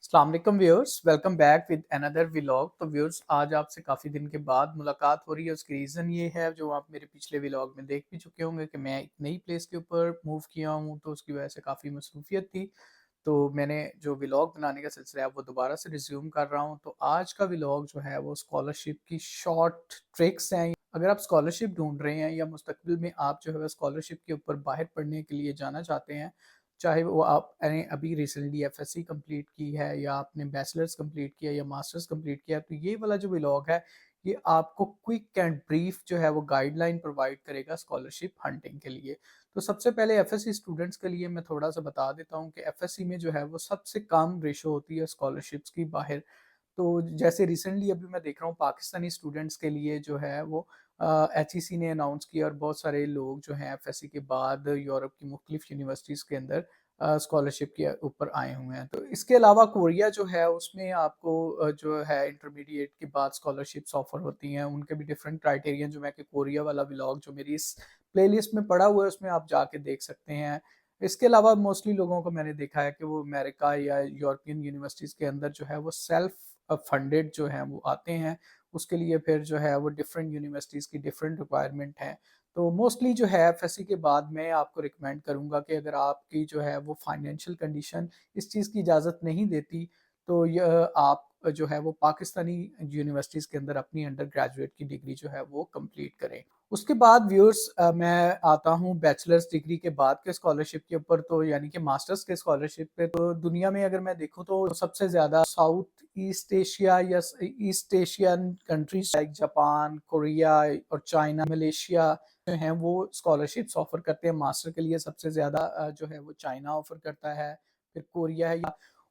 अस्सलाम वालेकुम viewers, welcome back with another vlog. तो व्यूअर्स, आज आपसे काफ़ी दिन के बाद मुलाकात हो रही है। उसकी रीज़न ये है, जो आप मेरे पिछले व्लॉग में देख भी चुके होंगे, कि मैं एक नई प्लेस के ऊपर मूव किया हूँ, तो उसकी वजह से काफ़ी मसरूफियत थी। तो मैंने जो व्लॉग बनाने का सिलसिला है वो दोबारा से रिज्यूम कर रहा हूँ। तो आज का व्लॉग जो है वो स्कॉलरशिप की शॉर्ट ट्रिक्स हैं। अगर आप स्कॉलरशिप ढूंढ रहे हैं या मुस्तकबिल में आप जो है स्कॉलरशिप के ऊपर बाहर पढ़ने के लिए जाना चाहते हैं, चाहे वो आपने अभी रिसेंटली एफएससी कंप्लीट की है या आपने बैचलर्स कंप्लीट किया या मास्टर्स कंप्लीट किया, तो ये वाला जो व्लॉग है ये आपको क्विक एंड ब्रीफ जो है वो गाइडलाइन प्रोवाइड करेगा स्कॉलरशिप हंटिंग के लिए। तो सबसे पहले एफएससी स्टूडेंट्स के लिए मैं थोड़ा सा बता देता हूँ कि एफएससी में जो है वो सबसे कम रेशो होती है स्कॉलरशिप्स की बाहर। तो जैसे रिसेंटली अभी मैं देख रहा हूँ पाकिस्तानी स्टूडेंट्स के लिए जो है वो एचईसी ने अनाउंस किया, और बहुत सारे लोग जो हैं एफएससी के बाद यूरोप की मुख्तलिफ यूनिवर्सिटीज़ के अंदर स्कॉलरशिप के ऊपर आए हुए हैं। तो इसके अलावा कोरिया जो है उसमें आपको जो है इंटरमीडिएट के बाद स्कॉलरशिप्स ऑफर होती हैं। उनके भी डिफरेंट क्राइटेरिया, जो मैं कि कोरिया वाला व्लॉग जो मेरी इस प्लेलिस्ट में पड़ा हुआ है उसमें आप जाके देख सकते हैं। इसके अलावा मोस्टली लोगों को मैंने देखा है कि वो अमेरिका या यूरोपियन यूनिवर्सिटीज़ के अंदर जो है वो सेल्फ फंडेड जो हैं वो आते हैं। उसके लिए फिर जो है वो डिफरेंट यूनिवर्सिटीज़ की डिफरेंट रिक्वायरमेंट है। तो मोस्टली जो है एफएससी के बाद मैं आपको रिकमेंड करूँगा कि अगर आपकी जो है वो फाइनेंशियल कंडीशन इस चीज़ की इजाज़त नहीं देती, तो आप जो है वो पाकिस्तानी यूनिवर्सिटीज़ के अंदर अपनी अंडर ग्रेजुएट की डिग्री जो है वो कंप्लीट करें। उसके बाद व्यूअर्स, मैं आता हूँ बैचलर्स डिग्री के बाद के स्कॉलरशिप के ऊपर, तो यानी कि मास्टर्स के स्कॉलरशिप पे। तो दुनिया में अगर मैं देखूँ तो सबसे ज़्यादा साउथ ईस्ट एशिया या east Asian countries like Japan, Korea और चाइना, मलेशिया जो हैं वो स्कॉलरशिप्स ऑफर करते हैं मास्टर के लिए। सबसे ज़्यादा जो है वो चाइना ऑफर करता है, फिर कोरिया है।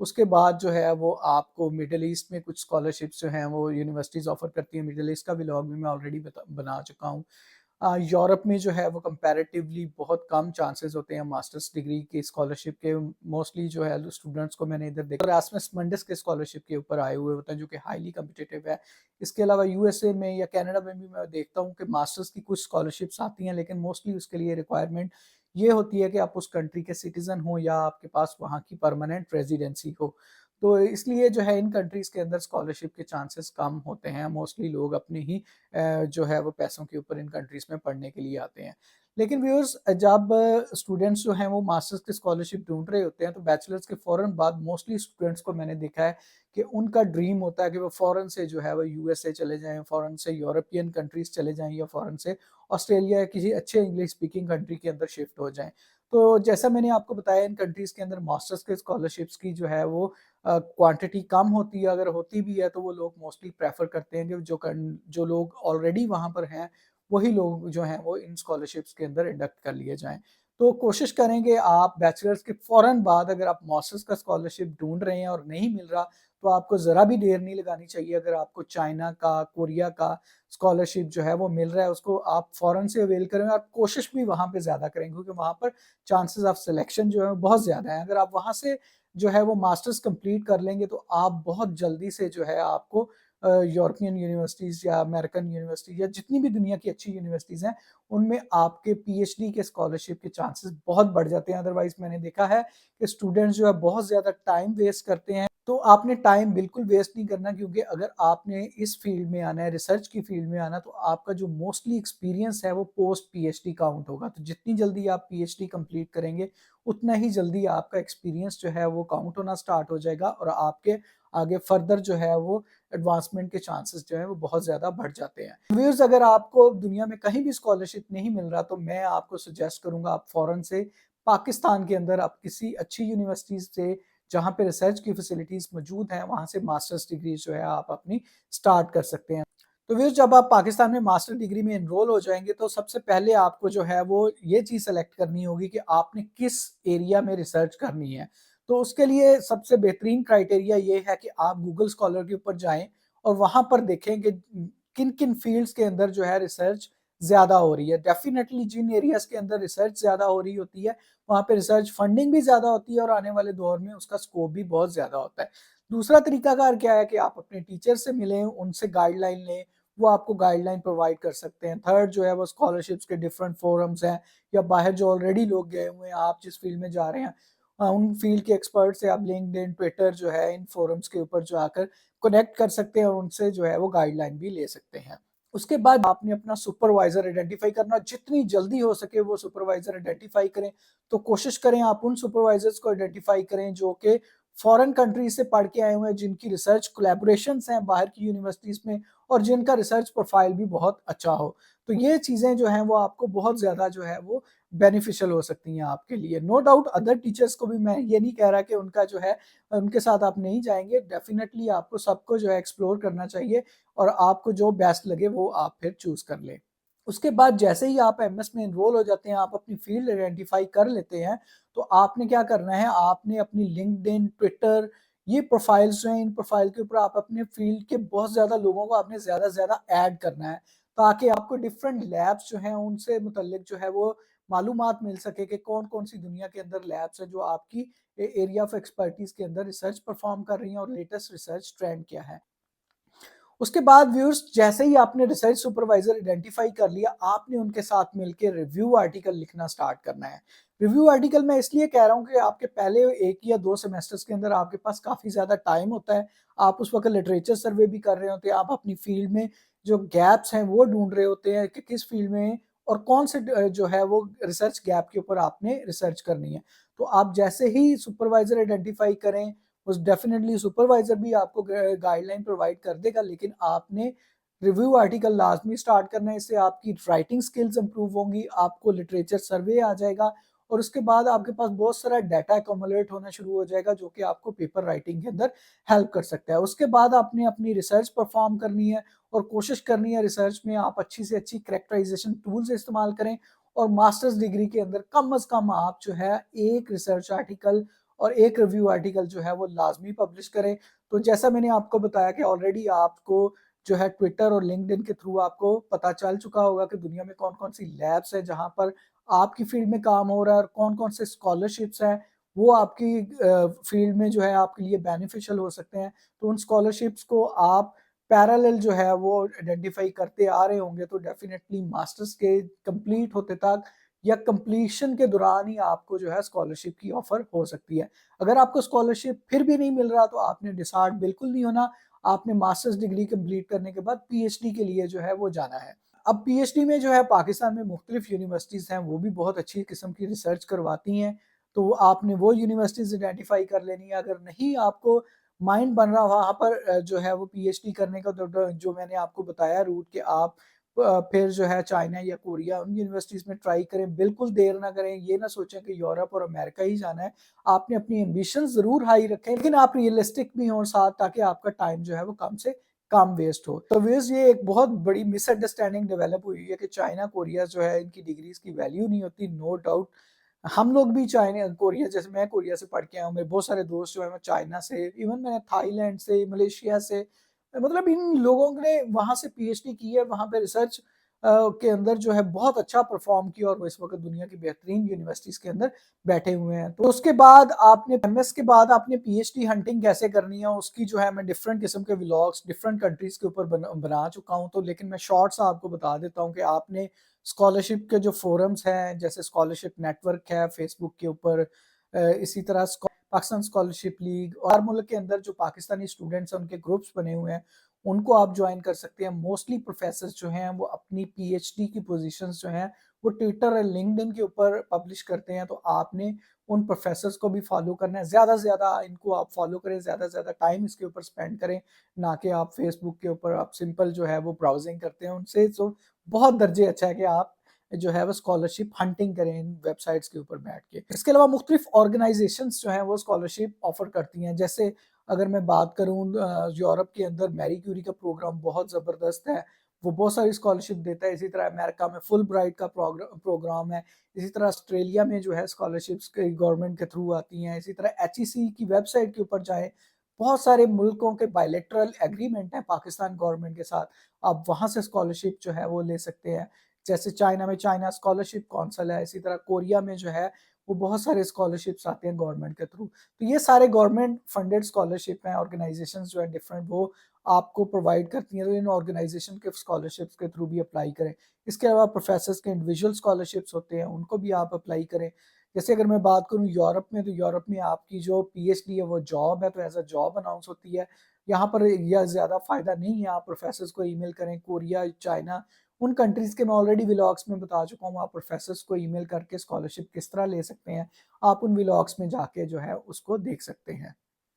उसके बाद जो है वो आपको मिडल ईस्ट में कुछ स्कॉलरशिप्स जो हैं वो यूनिवर्सिटीज़ ऑफर करती हैं। मिडल ईस्ट का व्लॉग भी मैं ऑलरेडी बना चुका हूँ। यूरोप में जो है वो कंपैरेटिवली बहुत कम चांसेस होते हैं मास्टर्स डिग्री की स्कॉलरशिप के। मोस्टली जो है स्टूडेंट्स को मैंने इधर देखा एरास्मस मंडस के स्कॉलरशिप के ऊपर आए हुए होते हैं, जो कि हाईली कम्पिटिटिव है। इसके अलावा यूएसए में या कनाडा में भी मैं देखता हूँ कि मास्टर्स की कुछ स्कॉलरशिप्स आती हैं, लेकिन मोस्टली उसके लिए रिक्वायरमेंट ये होती है कि आप उस कंट्री के सिटीजन हो या आपके पास वहाँ की परमानेंट रेजिडेंसी हो। तो इसलिए जो है इन कंट्रीज़ के अंदर स्कॉलरशिप के चांसेस कम होते हैं। मोस्टली लोग अपने ही जो है वो पैसों के ऊपर इन कंट्रीज़ में पढ़ने के लिए आते हैं। लेकिन व्यूअर्स, जब स्टूडेंट्स जो हैं वो मास्टर्स की स्कॉलरशिप ढूँढ रहे होते हैं, तो बैचलर्स के फ़ौरन बाद मोस्टली स्टूडेंट्स को मैंने देखा है कि उनका ड्रीम होता है कि वो फ़ौरन से जो है वो यूएसए चले जाएँ, फ़ौरन से यूरोपियन कंट्रीज़ चले जाएँ या फ़ौरन से ऑस्ट्रेलिया या किसी अच्छे इंग्लिश स्पीकिंग कंट्री के अंदर शिफ्ट हो जाएँ। तो जैसा मैंने आपको बताया, इन कंट्रीज़ के अंदर मास्टर्स के स्कॉलरशिप्स की जो है वो क्वांटिटी कम होती है। अगर होती भी है तो वो लोग मोस्टली प्रेफर करते हैं कि जो लोग ऑलरेडी वहाँ पर हैं, वही लोग जो हैं वो इन स्कॉलरशिप्स के अंदर इंडक्ट कर लिए जाएँ। तो कोशिश करेंगे आप बैचलर्स के फ़ौरन बाद अगर आप मास्टर्स का स्कॉलरशिप ढूँढ रहे हैं और नहीं मिल रहा, तो आपको ज़रा भी देर नहीं लगानी चाहिए। अगर आपको चाइना का, कोरिया का स्कॉलरशिप जो है वो मिल रहा है, उसको आप फ़ौरन से अवेल करें और कोशिश भी वहाँ पे ज़्यादा करें, क्योंकि वहाँ पर चांसेस ऑफ सिलेक्शन जो है बहुत ज़्यादा है। अगर आप वहाँ से जो है वो मास्टर्स कंप्लीट कर लेंगे, तो आप बहुत जल्दी से जो है आपको यूरोपियन यूनिवर्सिटीज़ या अमेरिकन यूनिवर्सिटीज़ या जितनी भी दुनिया की अच्छी यूनिवर्सिटीज़ हैं, उनमें आपके पीएचडी के स्कॉलरशिप के चांसेस बहुत बढ़ जाते हैं। अदरवाइज़ मैंने देखा है कि स्टूडेंट्स जो है बहुत ज़्यादा टाइम वेस्ट करते हैं। तो आपने टाइम बिल्कुल वेस्ट नहीं करना, क्योंकि अगर आपने इस फील्ड में आना है, रिसर्च की फील्ड में आना, तो आपका जो मोस्टली एक्सपीरियंस है वो पोस्ट पीएचडी काउंट होगा। तो जितनी जल्दी आप पीएचडी कंप्लीट करेंगे, उतना ही जल्दी आपका एक्सपीरियंस जो है वो काउंट होना स्टार्ट हो जाएगा, और आपके आगे फर्दर जो है वो एडवांसमेंट के चांसेस जो है वो बहुत ज़्यादा बढ़ जाते हैं। व्यूअर्स, अगर आपको दुनिया में कहीं भी स्कॉलरशिप नहीं मिल रहा, तो मैं आपको सजेस्ट करूँगा आप फ़ौरन से पाकिस्तान के अंदर आप किसी अच्छी यूनिवर्सिटी से, जहाँ पे रिसर्च की फैसिलिटीज़ मौजूद हैं, वहाँ से मास्टर्स डिग्री जो है आप अपनी स्टार्ट कर सकते हैं। तो व्यूअर्स, जब आप पाकिस्तान में मास्टर डिग्री में एनरोल हो जाएँगे, तो सबसे पहले आपको जो है वो ये चीज़ सेलेक्ट करनी होगी कि आपने किस एरिया में रिसर्च करनी है। तो उसके लिए सबसे बेहतरीन क्राइटेरिया ये है कि आप गूगल स्कॉलर के ऊपर जाएँ और वहाँ पर देखें कि किन-किन फ़ील्ड्स के अंदर जो है रिसर्च ज़्यादा हो रही है। डेफ़िनेटली जिन एरियाज़ के अंदर रिसर्च ज़्यादा हो रही होती है, वहाँ पे रिसर्च फंडिंग भी ज़्यादा होती है और आने वाले दौर में उसका स्कोप भी बहुत ज़्यादा होता है। दूसरा तरीकाकार क्या है कि आप अपने टीचर से मिलें, उनसे गाइडलाइन लें, वो आपको गाइडलाइन प्रोवाइड कर सकते हैं। थर्ड जो है वो स्कॉलरशिप्स के डिफरेंट फ़ोरम्स हैं, या बाहर जो ऑलरेडी लोग गए हुए हैं, आप जिस फ़ील्ड में जा रहे हैं, उन फील्ड के एक्सपर्ट से आप लिंक्डइन, ट्विटर जो है इन फोरम्स के ऊपर जाकर कनेक्ट कर सकते हैं और उनसे जो है वो गाइडलाइन भी ले सकते हैं। उसके बाद आपने अपना सुपरवाइजर आइडेंटिफाई करना, जितनी जल्दी हो सके वो सुपरवाइजर आइडेंटिफाई करें। तो कोशिश करें आप उन सुपरवाइजर्स को आइडेंटिफाई करें जो कि फॉरेन कंट्रीज से पढ़ के आए हुए हैं, जिनकी रिसर्च कोलैबोरेशंस हैं बाहर की यूनिवर्सिटीज में और जिनका रिसर्च प्रोफाइल भी बहुत अच्छा हो। तो ये चीजें जो हैं वो आपको बहुत ज्यादा जो है वो बेनिफिशियल हो सकती हैं आपके लिए। नो डाउट अदर टीचर्स को भी, मैं ये नहीं कह रहा कि उनका जो है उनके साथ आप नहीं जाएंगे, डेफिनेटली आपको सबको जो है एक्सप्लोर करना चाहिए और आपको जो बेस्ट लगे वो आप फिर चूज कर लें। उसके बाद जैसे ही आप एमएस में एनरोल हो जाते हैं, आप अपनी फील्ड आइडेंटिफाई कर लेते हैं, तो आपने क्या करना है, आपने अपनी लिंक्डइन, ट्विटर, ये प्रोफाइल्स जो हैं, इन प्रोफाइल के ऊपर आप अपने फील्ड के बहुत ज्यादा लोगों को आपने ज्यादा से ज्यादा ऐड करना है, ताकि आपको डिफरेंट लैब्स जो हैं उनसे मुतल्लिक जो है वो मालूमात मिल सके कि कौन कौन सी दुनिया के अंदर लैब्स है जो आपकी एरिया ऑफ एक्सपर्टीज के अंदर रिसर्च परफॉर्म कर रही हैं और लेटेस्ट रिसर्च ट्रेंड क्या है। उसके बाद व्यूअर्स, जैसे ही आपने रिसर्च सुपरवाइजर आइडेंटिफाई कर लिया, आपने उनके साथ मिलकर रिव्यू आर्टिकल लिखना स्टार्ट करना है। रिव्यू आर्टिकल मैं इसलिए कह रहा हूँ कि आपके पहले 1 या 2 सेमेस्टर्स के अंदर आपके पास काफी ज्यादा टाइम होता है। आप उस वक्त लिटरेचर सर्वे भी कर रहे होते हैं, आप अपनी फील्ड में जो गैप्स हैं वो ढूंढ रहे होते हैं कि किस फील्ड में और कौन से जो है वो रिसर्च गैप के ऊपर आपने रिसर्च करनी है। तो आप जैसे ही सुपरवाइजर आइडेंटिफाई करें, उस डेफिनेटली सुपरवाइजर भी आपको गाइडलाइन प्रोवाइड कर देगा, लेकिन आपने रिव्यू आर्टिकल लाजमी स्टार्ट करना है। इससे आपकी राइटिंग स्किल्स इंप्रूव होंगी, आपको लिटरेचर सर्वे आ जाएगा और उसके बाद आपके पास बहुत सारा डाटा एकमुलेट होना शुरू हो जाएगा जो कि आपको पेपर राइटिंग के अंदर हेल्प कर सकता है। उसके बाद आपने अपनी रिसर्च परफॉर्म करनी है और कोशिश करनी है रिसर्च में आप अच्छी से अच्छी करेक्टराइजेशन टूल्स इस्तेमाल करें और मास्टर्स डिग्री के अंदर कम अज कम आप जो है एक रिसर्च आर्टिकल और एक रिव्यू आर्टिकल जो है वो लाजमी पब्लिश करें। तो जैसा मैंने आपको बताया कि ऑलरेडी आपको जो है ट्विटर और लिंक्डइन के थ्रू आपको पता चल चुका होगा कि दुनिया में कौन कौन सी लैब्स है जहां पर आपकी फील्ड में काम हो रहा है और कौन कौन से स्कॉलरशिप्स हैं वो आपकी फील्ड में जो है आपके लिए बेनिफिशियल हो सकते हैं। तो उन स्कॉलरशिप्स को आप पैरेलल जो है वो आइडेंटिफाई करते आ रहे होंगे, तो डेफिनेटली मास्टर्स के कंप्लीट होते तक या कंप्लीशन के दौरान ही आपको जो है स्कॉलरशिप की ऑफर हो सकती है। अगर आपको स्कॉलरशिप फिर भी नहीं मिल रहा तो आपने डिसहार्ट बिल्कुल नहीं होना। आपने मास्टर्स डिग्री कंप्लीट करने के बाद पीएचडी के लिए जो है वो जाना है। अब पीएचडी में जो है पाकिस्तान में मुख्तलिफ यूनिवर्सिटीज हैं, वो भी बहुत अच्छी किस्म की रिसर्च करवाती हैं। तो आपने वो यूनिवर्सिटीज आइडेंटिफाई कर लेनी है। अगर नहीं आपको माइंड बन रहा वहां पर जो है वो पीएचडी करने का, तो जो मैंने आपको बताया रूट कि आप फिर जो है चाइना या कोरिया उन यूनिवर्सिटीज में ट्राई करें। बिल्कुल देर ना करें, ये ना सोचें कि यूरोप और अमेरिका ही जाना है। आपने अपनी एम्बिशन जरूर हाई रखें, लेकिन आप रियलिस्टिक भी हों साथ, ताकि आपका टाइम जो है वो कम से कम वेस्ट हो। तो वेस्ट ये एक बहुत बड़ी मिसअंडरस्टैंडिंग डेवलप हुई है कि चाइना कोरिया जो है इनकी डिग्रीज की वैल्यू नहीं होती। नो डाउट हम लोग भी चाइना कोरिया, जैसे मैं कोरिया से पढ़ के आया हूँ, मेरे बहुत सारे दोस्त जो है मैं चाइना से, इवन मैंने थाईलैंड से, मलेशिया से, मतलब इन लोगों ने वहां से पीएचडी की है, वहां पे रिसर्च के अंदर जो है बहुत अच्छा परफॉर्म किया और वो इस वक्त दुनिया की बेहतरीन यूनिवर्सिटीज के अंदर बैठे हुए हैं। तो उसके बाद आपने एमएस के बाद आपने पीएचडी हंटिंग कैसे करनी है उसकी जो है मैं डिफरेंट किस्म के व्लॉग्स डिफरेंट कंट्रीज के ऊपर बना चुका हूँ। तो लेकिन मैं शॉर्ट सा आपको बता देता हूँ कि आपने स्कॉलरशिप के जो फोरम्स हैं, जैसे स्कॉलरशिप नेटवर्क है फेसबुक के ऊपर, इसी तरह पाकिस्तान स्कॉलरशिप लीग और मुल्क के अंदर जो पाकिस्तानी स्टूडेंट्स हैं उनके ग्रुप्स बने हुए हैं, उनको आप ज्वाइन कर सकते हैं। मोस्टली प्रोफेसर जो हैं वो अपनी पीएचडी की पोजीशंस जो हैं वो ट्विटर और लिंक्डइन के ऊपर पब्लिश करते हैं। तो आपने उन प्रोफेसर्स को भी फॉलो करना है, ज़्यादा से ज़्यादा इनको आप फॉलो करें, ज़्यादा से ज़्यादा टाइम इसके ऊपर स्पेंड करें, ना कि आप फेसबुक के ऊपर आप सिंपल जो है वो ब्राउजिंग करते हैं उनसे। तो बहुत दर्जे अच्छा है कि आप जो है वो स्कॉलरशिप हंटिंग करें इन वेबसाइट्स के ऊपर बैठ के। इसके अलावा मुख्तलिफ ऑर्गेनाइजेशंस जो हैं वो स्कॉलरशिप ऑफर करती हैं। जैसे अगर मैं बात करूँ यूरोप के अंदर मैरी क्यूरी का प्रोग्राम बहुत ज़बरदस्त है, वो बहुत सारी स्कॉलरशिप देता है। इसी तरह अमेरिका में फुल ब्राइट का प्रोग्राम है। इसी तरह ऑस्ट्रेलिया में जो है स्कॉलरशिप्स गवर्नमेंट के थ्रू आती हैं। इसी तरह एचईसी की वेबसाइट के ऊपर जाएं, बहुत सारे मुल्कों के बायलैटरल एग्रीमेंट है पाकिस्तान गवर्नमेंट के साथ, आप वहां से स्कॉलरशिप जो है वो ले सकते हैं। जैसे चाइना में चाइना स्कॉलरशिप काउंसिल है, इसी तरह कोरिया में जो है वो बहुत सारे स्कॉलरशिप्स आते हैं गवर्नमेंट के थ्रू। तो ये सारे गवर्नमेंट फंडेड स्कॉलरशिप हैं, ऑर्गेनाइजेशन जो है डिफरेंट वो आपको प्रोवाइड करती हैं। तो इन ऑर्गेनाइजेशन के स्कॉलरशिप्स के थ्रू भी अप्लाई करें। इसके अलावा प्रोफेसर्स के इंडिविजुअल स्कॉलरशिप्स होते हैं, उनको भी आप अप्लाई करें। जैसे अगर मैं बात करूँ यूरोप में, तो यूरोप में आपकी जो पीएचडी है वो जॉब है, तो एज़ अ जॉब अनाउंस होती है। यहाँ पर यह ज़्यादा फ़ायदा नहीं है, आप प्रोफ़ेसर्स को ईमेल करें, कोरिया, चाइना, उन कंट्रीज़ के मैं ऑलरेडी व्लॉग्स में बता चुका हूँ, आप प्रोफ़ेसर्स को ईमेल करके स्कॉलरशिप किस तरह ले सकते हैं, आप उन व्लॉग्स में जाके जो है उसको देख सकते हैं।